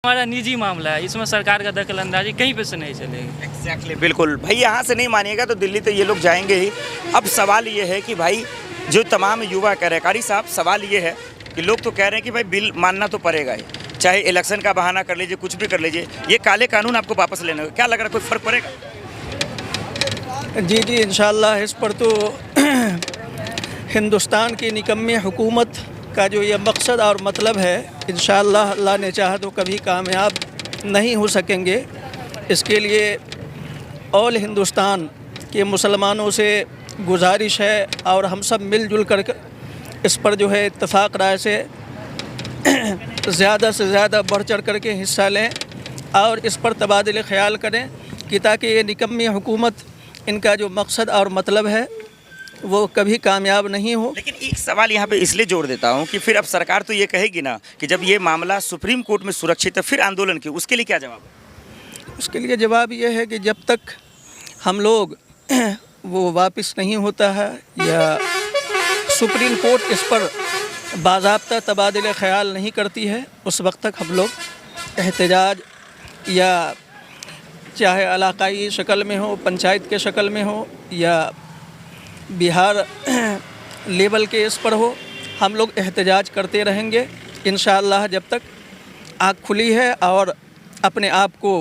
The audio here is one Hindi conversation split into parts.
हमारा निजी मामला है, इसमें सरकार का दखल अंदाजी कहीं पे से नहीं चलेगी। एग्जैक्टली बिल्कुल भाई, यहाँ से नहीं मानिएगा तो दिल्ली तो ये लोग जाएंगे ही। अब सवाल ये है कि भाई जो तमाम युवा कह रहे हैं, कारी साहब सवाल ये है कि लोग तो कह रहे हैं कि भाई बिल मानना तो पड़ेगा ही, चाहे इलेक्शन का बहाना कर लीजिए, कुछ भी कर लीजिए, ये काले कानून आपको वापस लेने का क्या लग रहा है, कोई फ़र्क पड़ेगा? जी इंशाल्लाह इस पर तो हिंदुस्तान की निकम्मी हुकूमत का जो ये मकसद और मतलब है, इंशाल्लाह अल्लाह ने चाहा तो कभी कामयाब नहीं हो सकेंगे। इसके लिए ऑल हिंदुस्तान के मुसलमानों से गुजारिश है और हम सब मिलजुल कर इस पर जो है इत्तेफाक राय से ज़्यादा बढ़ चढ़ कर के हिस्सा लें और इस पर तबादले ख्याल करें कि ताकि ये निकम्मी हुकूमत, इनका जो मकसद और मतलब है वो कभी कामयाब नहीं हो। लेकिन एक सवाल यहाँ पे इसलिए जोड़ देता हूँ कि फिर अब सरकार तो ये कहेगी ना कि जब ये मामला सुप्रीम कोर्ट में सुरक्षित है फिर आंदोलन क्यों, उसके लिए क्या जवाब है? उसके लिए जवाब ये है कि जब तक हम लोग वो वापस नहीं होता है या सुप्रीम कोर्ट इस पर बाज़ाब्ता तबादले ख्याल नहीं करती है, उस वक्त तक हम लोग एहतजाज या चाहे इलाकाई शक्ल में हो, पंचायत के शक्ल में हो या बिहार लेवल के इस पर हो, हम लोग एहतजाज करते रहेंगे इंशाअल्लाह जब तक आँख खुली है और अपने आप को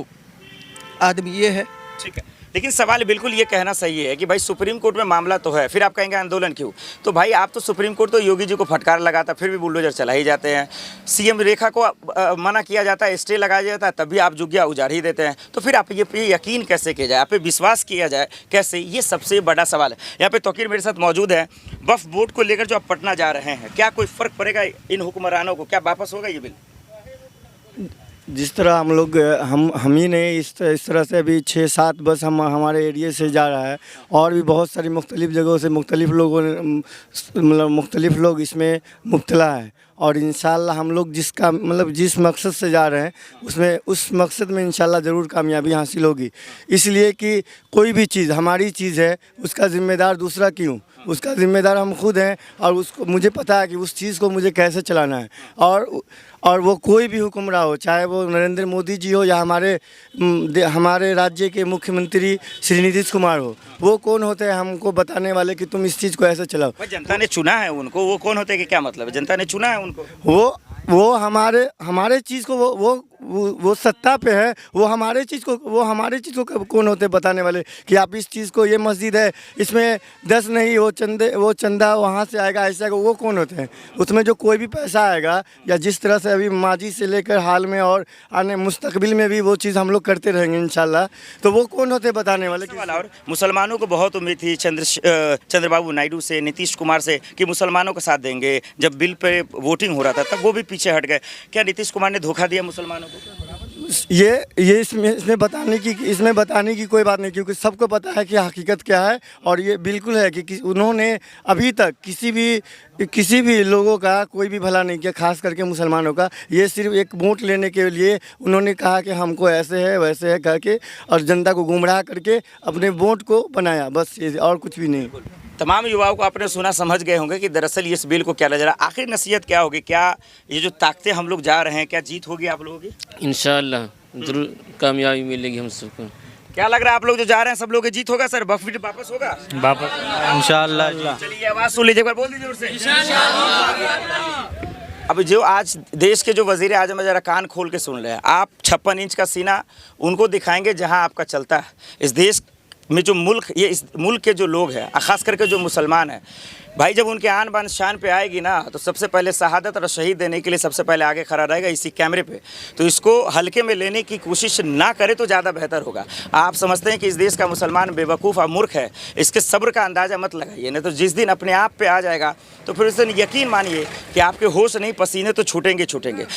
आदमी ये है। ठीक है, लेकिन सवाल बिल्कुल ये कहना सही है कि भाई सुप्रीम कोर्ट में मामला तो है, फिर आप कहेंगे आंदोलन क्यों? तो भाई आप तो सुप्रीम कोर्ट तो योगी जी को फटकार लगाता, फिर भी बुलडोजर चला ही जाते हैं। सीएम रेखा को मना किया जाता है, स्टे लगाया जाता है, तब भी आप जुग्या उजाड़ ही देते हैं। तो फिर आप ये पे यकीन कैसे किया जाए, आप पे विश्वास किया जाए कैसे, ये सबसे बड़ा सवाल है। यहाँ पे तौकीर मेरे साथ मौजूद है। वक्फ बोर्ड को लेकर जो आप पटना जा रहे हैं, क्या कोई फ़र्क पड़ेगा इन हुक्मरानों को, क्या वापस होगा ये बिल? जिस तरह हम लोग हम ही नहीं, इस तरह से अभी 6-7 बस हमारे एरिया से जा रहा है और भी बहुत सारी मुख्तलिफ़ जगहों से मुख्तलिफ़ लोगों ने मतलब मुख्तलिफ़ लोग इसमें मुब्तला है और इंशाल्लाह हम लोग जिस मकसद से जा रहे हैं उसमें उस मकसद में इंशाल्लाह ज़रूर कामयाबी हासिल होगी। इसलिए कि कोई भी चीज़ हमारी चीज़ है, उसका ज़िम्मेदार दूसरा क्यों, उसका ज़िम्मेदार हम खुद हैं और उसको मुझे पता है कि उस चीज़ को मुझे कैसे चलाना है। और वो कोई भी हुक्मरान हो, चाहे वो नरेंद्र मोदी जी हो या हमारे राज्य के मुख्यमंत्री श्री नीतीश कुमार हो, वो कौन होते हैं हमको बताने वाले कि तुम इस चीज़ को ऐसे चलाओ? जनता ने चुना है उनको, वो कौन होते हैं कि क्या मतलब है? जनता ने चुना है उनको, वो हमारे चीज़ को वो सत्ता पे है, वो हमारे चीज़ को कौन होते बताने वाले कि आप इस चीज़ को, ये मस्जिद है इसमें 10 नहीं वो चंदा वहाँ से आएगा, ऐसा वो कौन होते हैं? उसमें जो कोई भी पैसा आएगा या जिस तरह से अभी माजी से लेकर हाल में और आने मुस्तकबिल में भी वो चीज़ हम लोग करते रहेंगे इंशाल्लाह, तो वो कौन होते बताने वाले? और मुसलमानों को बहुत उम्मीद थी चंद्रबाबू नायडू से, नीतीश कुमार से कि मुसलमानों का साथ देंगे। जब बिल पे वोटिंग हो रहा था तब वो भी पीछे हट गए। क्या नीतीश कुमार ने धोखा दिया मुसलमानों को? ये इसमें बताने की कोई बात नहीं, क्योंकि सबको पता है कि हकीकत क्या है। और ये बिल्कुल है कि उन्होंने अभी तक किसी भी लोगों का कोई भी भला नहीं किया, खास करके मुसलमानों का। ये सिर्फ एक वोट लेने के लिए उन्होंने कहा कि हमको ऐसे है वैसे है करके और जनता को गुमराह करके अपने वोट को बनाया, बस ये, और कुछ भी नहीं। तमाम युवाओं को आपने सुना, समझ गए होंगे कि दरअसल इस बिल को क्या लग रहा है। आखिर नसीहत क्या होगी? क्या ये जो ताकतें हम लोग जा रहे हैं, क्या जीत होगी आप लोगों की? इंशाअल्लाह जरूर कामयाबी मिलेगी हम सबको। क्या लग रहा है आप लोग जो जा रहे हैं सब लोग की जीत होगा सर? वक्फ बिल वापस होगा वापस इंशाअल्लाह। चलिए आवाज़ सुन लीजिए, एक बार बोल दीजिए जोर से। अब जो आज देश के जो वज़ीर आज़म ज़रा कान खोल के सुन रहे हैं, आप 56 इंच का सीना उनको दिखाएंगे जहां आपका चलता है। इस देश में जो इस मुल्क के जो लोग हैं, ख़ास करके जो मुसलमान हैं भाई, जब उनके आन बान शान पे आएगी ना, तो सबसे पहले शहादत और शहीद देने के लिए सबसे पहले आगे खड़ा रहेगा इसी कैमरे पे। तो इसको हल्के में लेने की कोशिश ना करे तो ज़्यादा बेहतर होगा। आप समझते हैं कि इस देश का मुसलमान बेवकूफ़ और मूर्ख है, इसके सब्र का अंदाज़ा मत लगाइए, नहीं तो जिस दिन अपने आप पे आ जाएगा तो फिर उस दिन यकीन मानिए कि आपके होश नहीं, पसीने तो छूटेंगे।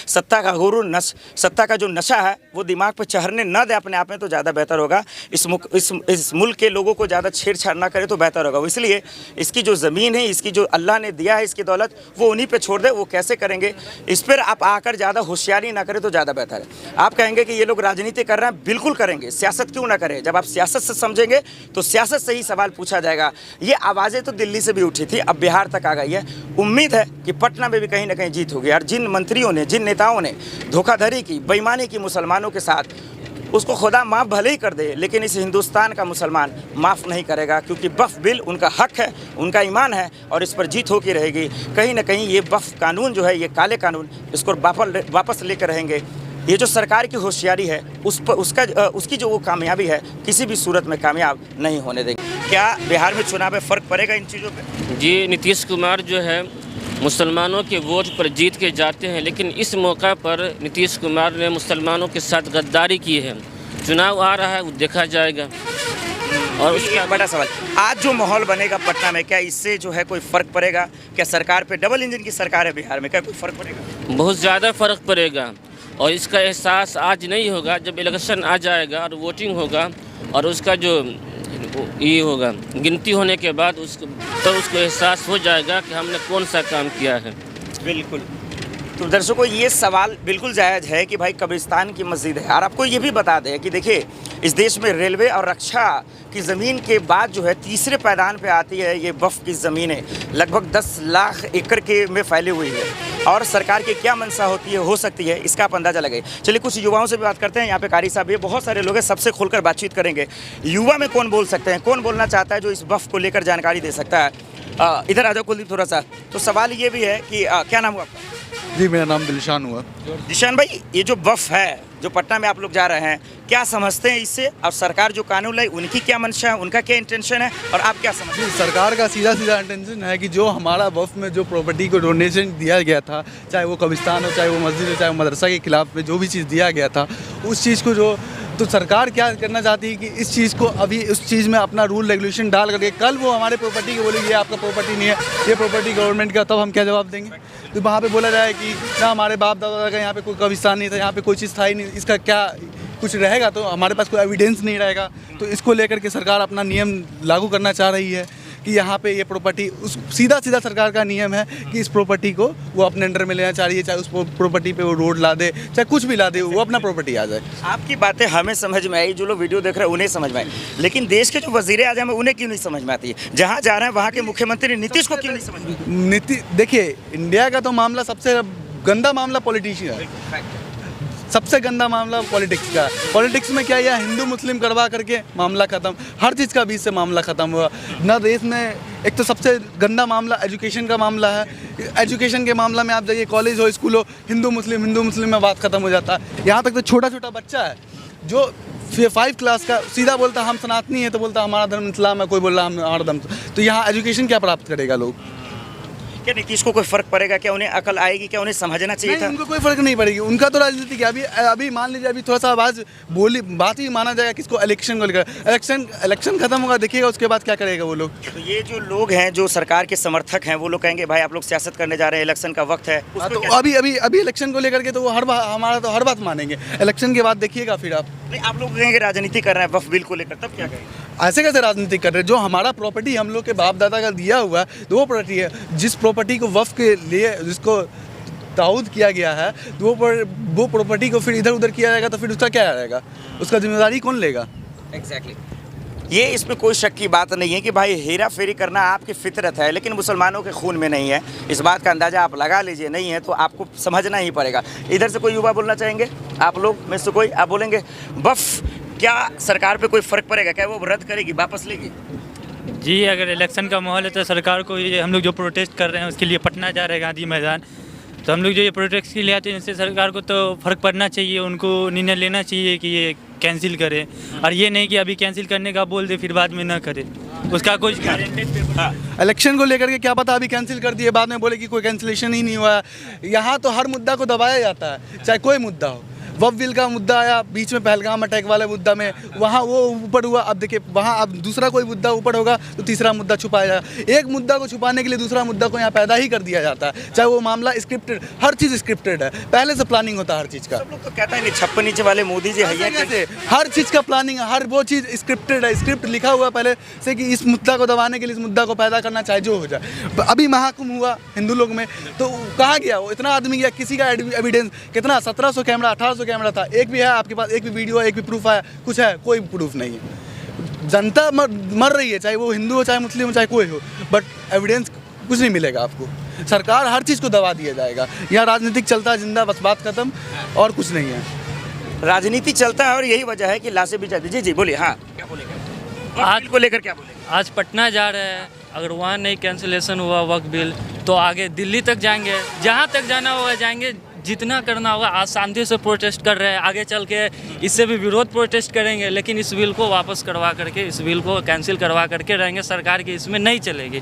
सत्ता का गुरूर सत्ता का जो नशा है वो दिमाग पर चढ़ने न दे अपने आप में, तो ज़्यादा बेहतर होगा। इस मुल्क के लोगों को ज़्यादा छेड़छाड़ ना करे तो बेहतर होगा। इसलिए इसकी जो ज़मीन है इसकी जो अल्लाह ने दिया है इसकी दौलत वो उन्हीं पे छोड़ दे, वो कैसे करेंगे इस पर आप आकर ज़्यादा होशियारी ना करें तो ज़्यादा बेहतर है। आप कहेंगे कि ये लोग राजनीति कर रहे हैं, बिल्कुल करेंगे, सियासत क्यों ना करें। जब आप सियासत से समझेंगे तो सियासत से ही सवाल पूछा जाएगा। ये आवाज़ें तो दिल्ली से भी उठी थी, अब बिहार तक आ गई है। उम्मीद है कि पटना में भी कहीं ना कहीं जीत होगी। और जिन मंत्रियों ने, जिन नेताओं ने धोखाधड़ी की, बेईमानी की मुसलमानों के साथ, उसको खुदा माफ़ भले ही कर दे, लेकिन इस हिंदुस्तान का मुसलमान माफ़ नहीं करेगा, क्योंकि वक्फ बिल उनका हक है, उनका ईमान है और इस पर जीत होती रहेगी। कहीं ना कहीं ये वक्फ कानून जो है, ये काले कानून, इसको वापस लेकर रहेंगे। ये जो सरकार की होशियारी है उसकी जो वो कामयाबी है, किसी भी सूरत में कामयाब नहीं होने देगी। क्या बिहार में चुनाव में फ़र्क पड़ेगा इन चीज़ों पर? जी, नीतीश कुमार जो है मुसलमानों के वोट पर जीत के जाते हैं, लेकिन इस मौका पर नीतीश कुमार ने मुसलमानों के साथ गद्दारी की है। चुनाव आ रहा है, वो देखा जाएगा। और उसका बड़ा सवाल, आज जो माहौल बनेगा पटना में, क्या इससे जो है कोई फ़र्क पड़ेगा? क्या सरकार पे, डबल इंजन की सरकार है बिहार में, क्या कोई फ़र्क पड़ेगा? बहुत ज़्यादा फ़र्क पड़ेगा और इसका एहसास आज नहीं होगा, जब इलेक्शन आ जाएगा और वोटिंग होगा और उसका जो ये होगा गिनती होने के बाद उसको एहसास हो जाएगा कि हमने कौन सा काम किया है। बिल्कुल। तो दर्शकों, ये सवाल बिल्कुल जायज़ है कि भाई कब्रिस्तान की मस्जिद है। और आपको ये भी बता दें कि देखिए, इस देश में रेलवे और रक्षा की ज़मीन के बाद जो है तीसरे पैदान पे आती है ये वक्फ की ज़मीनें, लगभग 10 लाख एकड़ के में फैली हुई है। और सरकार की क्या मंशा होती है, हो सकती है, इसका आप अंदाज़ा लगाइए। चलिए कुछ युवाओं से भी बात करते हैं। यहाँ पे कारी साहब, ये बहुत सारे लोग हैं, सबसे खुलकर बातचीत करेंगे। युवा में कौन बोल सकते हैं, कौन बोलना चाहता है जो इस वक्फ को लेकर जानकारी दे सकता है? इधर आ जाओ कुलदीप थोड़ा सा। तो सवाल ये भी है कि क्या नाम हुआ आपका? जी, मेरा नाम दिलशान हुआ। दिशान भाई, ये जो वक्फ है, जो पटना में आप लोग जा रहे हैं, क्या समझते हैं इससे? और सरकार जो कानून लाई, उनकी क्या मंशा है, उनका क्या इंटेंशन है, और आप क्या समझते हैं? सरकार का सीधा इंटेंशन है कि जो हमारा वक्फ में जो प्रॉपर्टी को डोनेशन दिया गया था, चाहे वो कब्रिस्तान हो, चाहे वो मस्जिद हो, चाहे वो मदरसा के खिलाफ में जो भी चीज़ दिया गया था, उस चीज़ को तो सरकार क्या करना चाहती है कि इस चीज़ को अभी उस चीज़ में अपना रूल रेगुलेशन डाल करके कल वो हमारे प्रॉपर्टी को बोलेगी ये आपका प्रॉपर्टी नहीं है, ये प्रॉपर्टी गवर्नमेंट का, तब हम क्या जवाब देंगे? तो वहाँ पे बोला जाए कि ना हमारे बाप दादा का यहाँ पे कोई कब्रिस्तान नहीं था, यहाँ पे कोई चीज़ था ही नहीं, इसका क्या कुछ रहेगा? तो हमारे पास कोई एविडेंस नहीं रहेगा। तो इसको लेकर के सरकार अपना नियम लागू करना चाह रही है कि यहाँ पे ये प्रॉपर्टी, उस सीधा सरकार का नियम है कि इस प्रॉपर्टी को वो अपने अंडर में लेना चाह रही है, चाहे उस प्रॉपर्टी पे वो रोड ला दे, चाहे कुछ भी ला दे, वो अपना प्रॉपर्टी आ जाए। आपकी बातें हमें समझ में आई, जो लोग वीडियो देख रहे हैं उन्हें समझ में आई, लेकिन देश के जो वजीर आज़म है उन्हें क्यों नहीं समझ में आती है? जहाँ जा रहे हैं वहाँ के मुख्यमंत्री नीतीश को क्यों नहीं समझ में आती? नीति देखिए, इंडिया का तो मामला सबसे गंदा मामला पॉलिटिशियन है, सबसे गंदा मामला पॉलिटिक्स का। पॉलिटिक्स में क्या है, हिंदू मुस्लिम करवा करके मामला ख़त्म, हर चीज़ का बीच से मामला ख़त्म हुआ ना। देश में एक तो सबसे गंदा मामला एजुकेशन का मामला है। एजुकेशन के मामला में आप जाइए, कॉलेज हो, स्कूल हो, हिंदू मुस्लिम में बात ख़त्म हो जाता है। यहाँ तक तो छोटा बच्चा है जो 5 क्लास का सीधा बोलता हम सनातनी है, तो बोलता हमारा धर्म इस्लाम है, कोई बोल रहा हम हमारा धर्म। तो यहाँ एजुकेशन क्या प्राप्त करेगा लोग? क्या नीतीश को कोई फर्क पड़ेगा? क्या उन्हें अकल आएगी? क्या उन्हें समझना चाहिए था? उनको कोई फर्क नहीं पड़ेगी, उनका तो राजनीति क्या। अभी मान लीजिए, अभी थोड़ा सा आवाज़ बात ही माना जाएगा किसको, इलेक्शन को लेकर। इलेक्शन खत्म होगा, देखिएगा उसके बाद क्या करेगा वो लोग। तो ये जो लोग हैं, जो सरकार के समर्थक हैं, वो लोग कहेंगे भाई आप लोग सियासत करने जा रहे हैं, इलेक्शन का वक्त है। तो अभी इलेक्शन को लेकर के तो वो हमारा तो हर बात मानेंगे। इलेक्शन के बाद देखिएगा फिर आप। नहीं, आप लोग कहेंगे राजनीति कर रहे हैं वक्फ बिल को लेकर, तब क्या कहेंगे? ऐसे कैसे राजनीति कर रहे हैं? जो हमारा प्रॉपर्टी हम लोग के बाप दादा का दिया हुआ है, तो वो प्रॉपर्टी है। जिस प्रॉपर्टी को वक्फ के लिए जिसको ताउद किया गया है, तो वो प्रॉपर्टी को फिर इधर उधर किया जाएगा, तो फिर उसका क्या रहेगा? उसका जिम्मेदारी कौन लेगा? एग्जैक्टली। ये इसमें कोई शक की बात नहीं है कि भाई हेरा फेरी करना आपकी फितरत है, लेकिन मुसलमानों के खून में नहीं है। इस बात का अंदाज़ा आप लगा लीजिए, नहीं है तो आपको समझना ही पड़ेगा। इधर से कोई युवा बोलना चाहेंगे? आप लोग में से कोई आप बोलेंगे वक्फ क्या सरकार पे कोई फ़र्क पड़ेगा? क्या वो रद्द करेगी, वापस लेगी? जी, अगर इलेक्शन का माहौल है तो सरकार को, ये हम लोग जो प्रोटेस्ट कर रहे हैं उसके लिए पटना जा रहे हैं गांधी मैदान, तो हम लोग जो ये प्रोटेस्ट के लिए आते हैं, इससे सरकार को तो फ़र्क पड़ना चाहिए, उनको निर्णय लेना चाहिए कि ये कैंसिल करें, और ये नहीं कि अभी कैंसिल करने का बोल दे फिर बाद में ना करे। उसका कोई इलेक्शन को लेकर के क्या पता अभी कैंसिल कर दिए, बाद में बोले कि कोई कैंसिलेशन ही नहीं हुआ है। यहाँ तो हर मुद्दा को दबाया जाता है, चाहे कोई मुद्दा हो। वफ विल का मुद्दा आया बीच में, पहलगाम अटैक वाले मुद्दा में, वहाँ वो ऊपर हुआ। अब देखिए वहाँ अब दूसरा कोई मुद्दा ऊपर होगा तो तीसरा मुद्दा छुपाया जाएगा। एक मुद्दा को छुपाने के लिए दूसरा मुद्दा को यहाँ पैदा ही कर दिया जाता है, चाहे वो मामला स्क्रिप्टेड, हर चीज़ स्क्रिप्टेड है, पहले से प्लानिंग होता है हर चीज़ का। सब लोग तो कहता है 56 इंच वाले मोदी जी है कैसे हर चीज़ का प्लानिंग है, हर वो चीज़ स्क्रिप्टेड है, स्क्रिप्ट लिखा हुआ पहले से कि इस मुद्दा को दबाने के लिए, इस मुद्दा को पैदा करना, चाहे जो हो जाए। अभी महाकुंभ हुआ हिंदू लोग में, तो कहाँ गया वो इतना आदमी गया, किसी का एविडेंस कितना 1700 कैमरा 1800 कैमरा था, एक भी है आपके पास, एक भी वीडियो, एक भी प्रूफ है, कुछ है? कोई प्रूफ नहीं है। जनता मर रही है, चाहे वो हिंदू हो, चाहे मुस्लिम हो, चाहे कोई हो, बट एविडेंस कुछ नहीं मिलेगा आपको। सरकार हर चीज़ को दबा दिया जाएगा। यहाँ राजनीतिक चलता है जिंदा, बस बात खत्म, और कुछ नहीं है। राजनीति चलता है और यही वजह है कि लाशें बिछा दी। जी बोलिए। हाँ, क्या बोलेंगे आज को लेकर, क्या बोलेंगे? आज पटना जा रहे हैं, अगर वहाँ नहीं कैंसिलेशन हुआ वक्त बिल तो आगे दिल्ली तक जाएंगे, जहाँ तक जाना होगा जाएंगे, जितना करना होगा। आज शांति से प्रोटेस्ट कर रहे हैं, आगे चल के इससे भी विरोध प्रोटेस्ट करेंगे, लेकिन इस बिल को वापस करवा करके, इस बिल को कैंसिल करवा करके रहेंगे। सरकार की इसमें नहीं चलेगी।